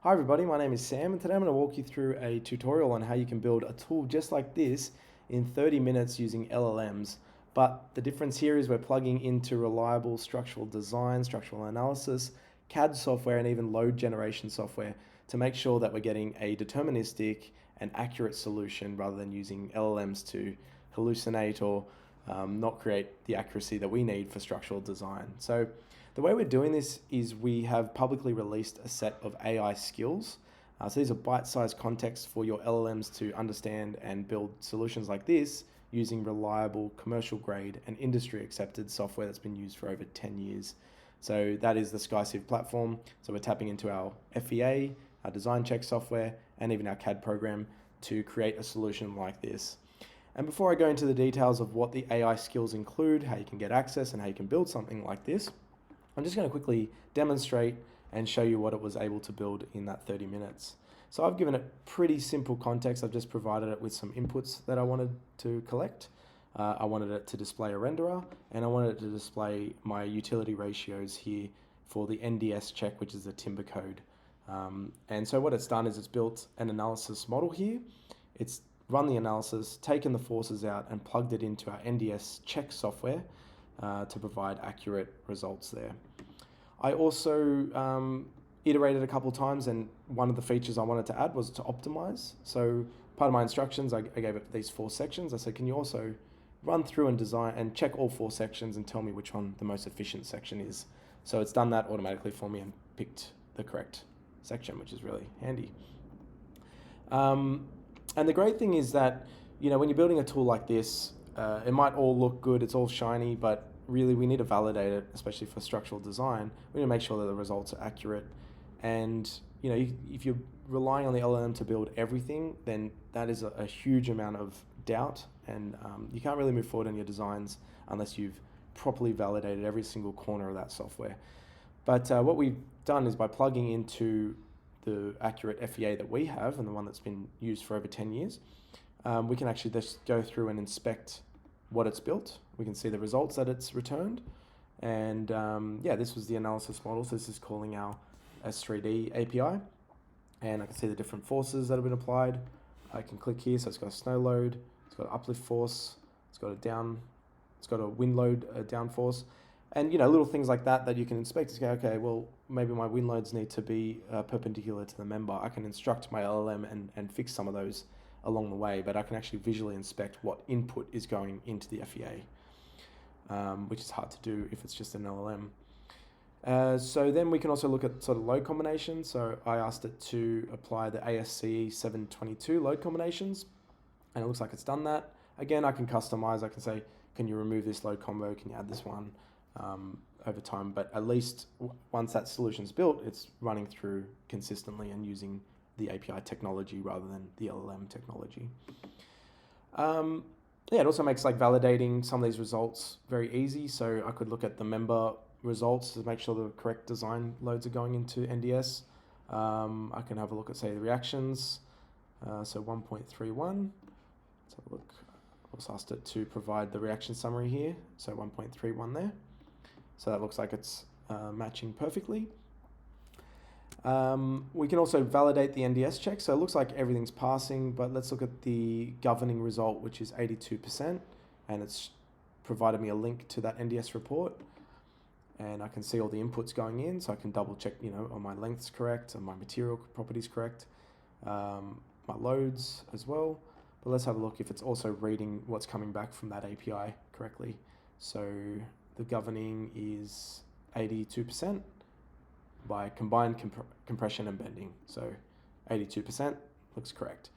Hi everybody, my name is Sam and today I'm going to walk you through a tutorial on how you can build a tool just like this in 30 minutes using LLMs. But the difference here is we're plugging into reliable structural design, structural analysis, CAD software and even load generation software to make sure that we're getting a deterministic and accurate solution rather than using LLMs to hallucinate or not create the accuracy that we need for structural design. So the way we're doing this is we have publicly released a set of AI skills. So these are bite-sized contexts for your LLMs to understand and build solutions like this using reliable, commercial grade and industry accepted software that's been used for over 10 years. So that is the SkyCiv platform. So we're tapping into our FEA, our design check software, and even our CAD program to create a solution like this. And before I go into the details of what the AI skills include, how you can get access and how you can build something like this, I'm just going to quickly demonstrate and show you what it was able to build in that 30 minutes. So I've given it pretty simple context. I've just provided it with some inputs that I wanted to collect. I wanted it to display a renderer, and I wanted it to display my utility ratios here for the NDS check, which is the timber code. And so what it's done is it's built an analysis model here. It's run the analysis, taken the forces out, and plugged it into our NDS check software to provide accurate results there. I also iterated a couple of times, and one of the features I wanted to add was to optimize. So part of my instructions, I gave it these 4 sections. I said, can you also run through and design and check all 4 sections and tell me which one the most efficient section is. So it's done that automatically for me and picked the correct section, which is really handy. And the great thing is that, when you're building a tool like this, it might all look good, it's all shiny, but really we need to validate it, especially for structural design. We need to make sure that the results are accurate. And if you're relying on the LLM to build everything, then that is a huge amount of doubt, and you can't really move forward on your designs unless you've properly validated every single corner of that software. But what we've done is by plugging into the accurate FEA that we have and the one that's been used for over 10 years, we can actually just go through and inspect what it's built. We can see the results that it's returned. And this was the analysis model. So this is calling our S3D API. And I can see the different forces that have been applied. I can click here. So it's got a snow load, it's got an uplift force, it's got a wind load down force. And little things like that you can inspect to go, okay, well, maybe my wind loads need to be perpendicular to the member. I can instruct my LLM and fix some of those along the way, but I can actually visually inspect what input is going into the FEA, which is hard to do if it's just an LLM. So then we can also look at sort of load combinations. So I asked it to apply the ASCE 722 load combinations, and it looks like it's done that. Again, I can customize. I can say, can you remove this load combo? Can you add this one over time? But at least once that solution's built, it's running through consistently and using the API technology rather than the LLM technology. It also makes validating some of these results very easy. So I could look at the member results to make sure the correct design loads are going into NDS. I can have a look at, say, the reactions. So 1.31. Let's have a look. I also asked it to provide the reaction summary here. So 1.31 there. So that looks like it's matching perfectly. We can also validate the NDS check. So it looks like everything's passing, but let's look at the governing result, which is 82%. And it's provided me a link to that NDS report. And I can see all the inputs going in. So I can double check, are my lengths correct? Are my material properties correct? My loads as well. But let's have a look if it's also reading what's coming back from that API correctly. So the governing is 82% by combined compression and bending. So 82% looks correct.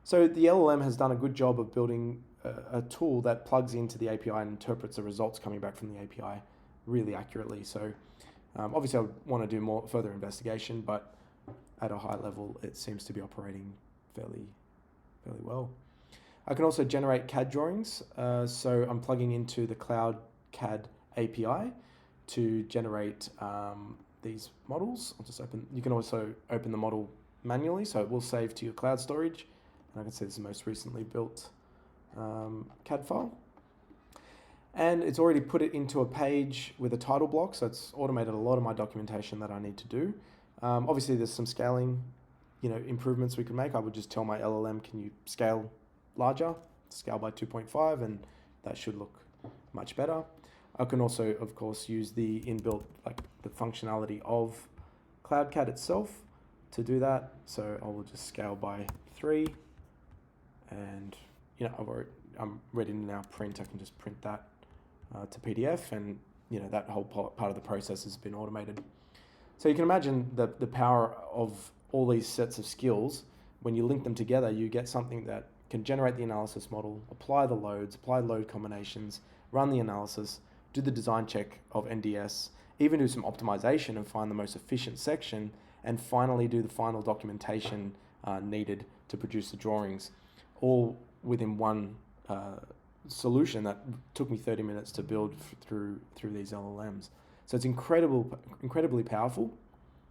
So the LLM has done a good job of building a tool that plugs into the API and interprets the results coming back from the API really accurately. So obviously I would want to do more further investigation, but at a high level, it seems to be operating fairly well. I can also generate CAD drawings. So I'm plugging into the Cloud CAD API to generate these models. You can also open the model manually, so it will save to your cloud storage. And I can see this is the most recently built CAD file. And it's already put it into a page with a title block, so it's automated a lot of my documentation that I need to do. Obviously, there's some scaling improvements we can make. I would just tell my LLM, can you scale larger, scale by 2.5, and that should look much better. I can also, of course, use the inbuilt, the functionality of CloudCAD itself to do that. So I will just scale by 3, and I'm ready to now print. I can just print that to PDF, and that whole part of the process has been automated. So you can imagine the power of all these sets of skills. When you link them together, you get something that can generate the analysis model, apply the loads, apply load combinations, run the analysis, do the design check of NDS, even do some optimization and find the most efficient section, and finally do the final documentation needed to produce the drawings, all within one solution that took me 30 minutes to build through these LLMs. So it's incredibly powerful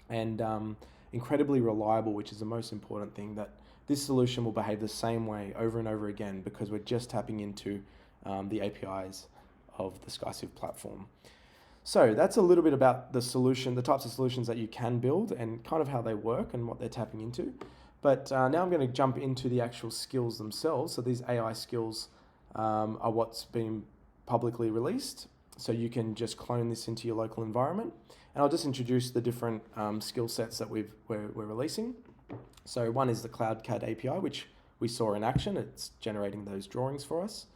and incredibly reliable, which is the most important thing, that this solution will behave the same way over and over again because we're just tapping into the APIs of the SkyCiv platform. So that's a little bit about the solution, the types of solutions that you can build and kind of how they work and what they're tapping into. But now I'm going to jump into the actual skills themselves. So these AI skills are what's been publicly released. So you can just clone this into your local environment. And I'll just introduce the different skill sets that we're releasing. So one is the CloudCAD API, which we saw in action. It's generating those drawings for us.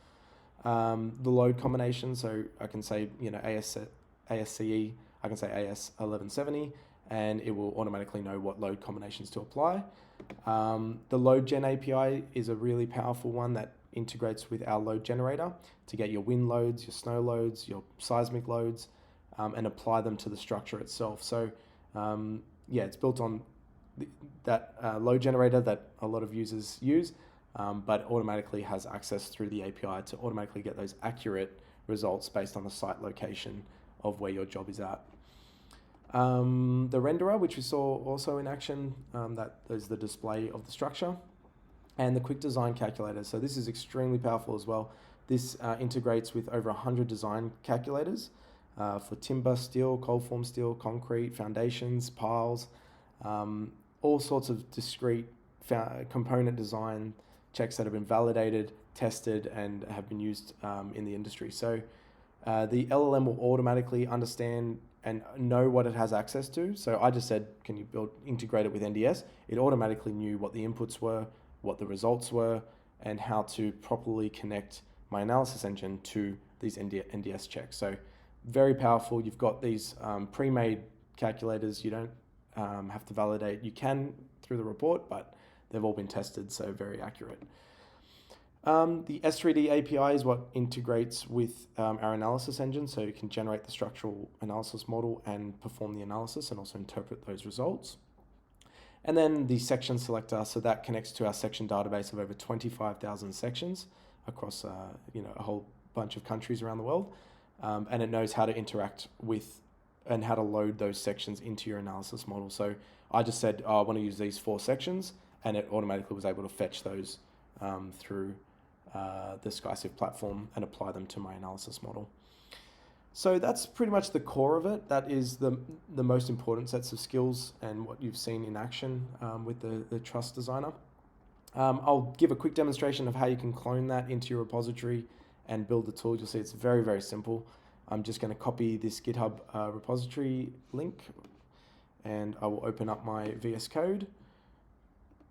The load combination, so I can say ASCE, I can say AS1170, and it will automatically know what load combinations to apply. The load gen API is a really powerful one that integrates with our load generator to get your wind loads, your snow loads, your seismic loads, and apply them to the structure itself. So it's built on that load generator that a lot of users use, but automatically has access through the API to automatically get those accurate results based on the site location of where your job is at. The renderer, which we saw also in action, that is the display of the structure, and the quick design calculator. So this is extremely powerful as well. This integrates with over 100 design calculators for timber, steel, cold form steel, concrete, foundations, piles, all sorts of discrete component design checks that have been validated, tested, and have been used in the industry. So the LLM will automatically understand and know what it has access to. So I just said, can you integrate it with NDS? It automatically knew what the inputs were, what the results were, and how to properly connect my analysis engine to these NDS checks. So very powerful. You've got these pre-made calculators. You don't have to validate. You can through the report, but they've all been tested, so very accurate. The S3D API is what integrates with our analysis engine, so you can generate the structural analysis model and perform the analysis and also interpret those results. And then the section selector, so that connects to our section database of over 25,000 sections across a whole bunch of countries around the world, and it knows how to interact with and how to load those sections into your analysis model. So I just said, I want to use these 4 sections, and it automatically was able to fetch those through the SkyCiv platform and apply them to my analysis model. So that's pretty much the core of it. That is the most important sets of skills and what you've seen in action with the Truss designer. I'll give a quick demonstration of how you can clone that into your repository and build the tool. You'll see it's very, very simple. I'm just going to copy this GitHub repository link, and I will open up my VS Code,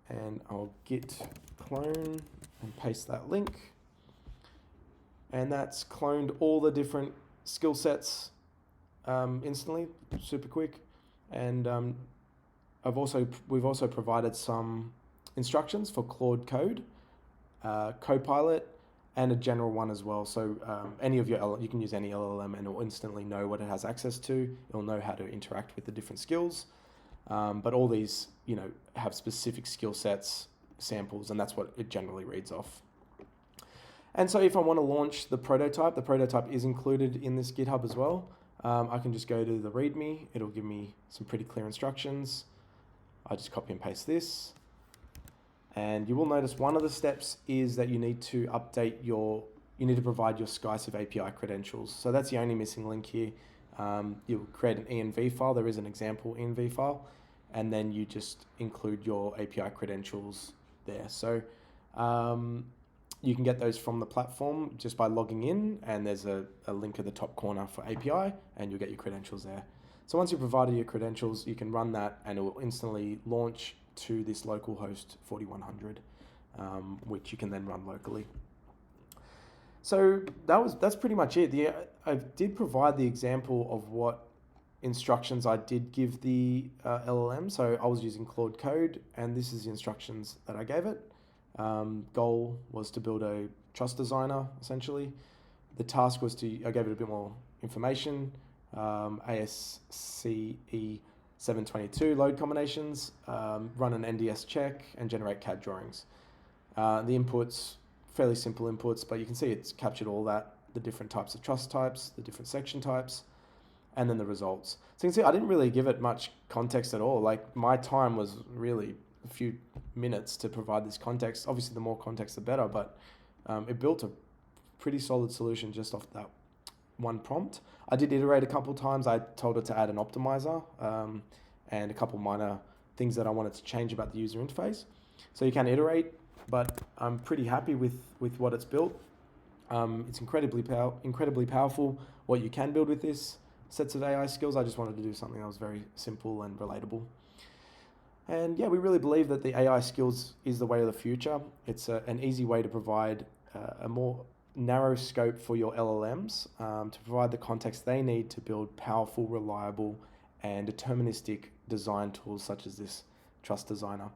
and I'll git clone and paste that link. And that's cloned all the different skill sets instantly, super quick. And we've also provided some instructions for Claude Code, Copilot, and a general one as well. So you can use any LLM and it'll instantly know what it has access to. It'll know how to interact with the different skills. But all these, have specific skill sets, samples, and that's what it generally reads off. And so if I want to launch the prototype is included in this GitHub as well. I can just go to the README. It'll give me some pretty clear instructions. I just copy and paste this. And you will notice one of the steps is that you need to provide your SkyCiv API credentials. So that's the only missing link here. You'll create an env file. There is an example env file. and then you just include your API credentials there. So you can get those from the platform just by logging in, and there's a link at the top corner for API, and you'll get your credentials there. So once you've provided your credentials, you can run that, and it will instantly launch to this local host 4100, which you can then run locally. So that's pretty much it. I did provide the example of what instructions I did give the LLM. So I was using Claude Code, and this is the instructions that I gave it. Goal was to build a Truss designer, essentially. The task was I gave it a bit more information, ASCE 722 load combinations, run an NDS check, and generate CAD drawings. The inputs, fairly simple inputs, but you can see it's captured all that, the different types of truss types, the different section types, and then the results. So you can see I didn't really give it much context at all. Like, my time was really a few minutes to provide this context. Obviously, the more context, the better, but it built a pretty solid solution just off that one prompt. I did iterate a couple times. I told it to add an optimizer and a couple minor things that I wanted to change about the user interface. So you can iterate, but I'm pretty happy with what it's built. It's incredibly powerful. What you can build with this sets of AI skills. I just wanted to do something that was very simple and relatable. And yeah, we really believe that the AI skills is the way of the future. It's an easy way to provide a more narrow scope for your LLMs to provide the context they need to build powerful, reliable, and deterministic design tools such as this Truss Designer.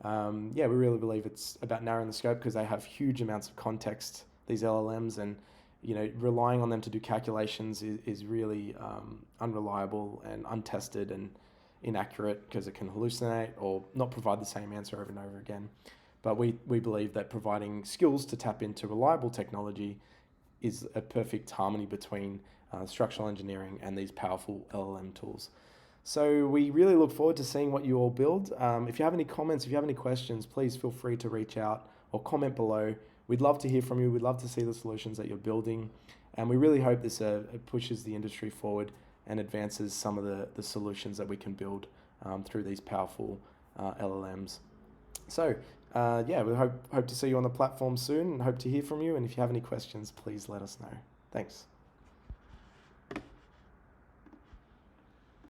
Yeah, we really believe it's about narrowing the scope because they have huge amounts of context, these LLMs, and relying on them to do calculations is really unreliable and untested and inaccurate because it can hallucinate or not provide the same answer over and over again. But we believe that providing skills to tap into reliable technology is a perfect harmony between structural engineering and these powerful LLM tools. So we really look forward to seeing what you all build. If you have any comments, if you have any questions, please feel free to reach out or comment below. We'd love to hear from you. We'd love to see the solutions that you're building. And we really hope this pushes the industry forward and advances some of the solutions that we can build through these powerful LLMs. So yeah, we hope to see you on the platform soon and hope to hear from you. And if you have any questions, please let us know. Thanks.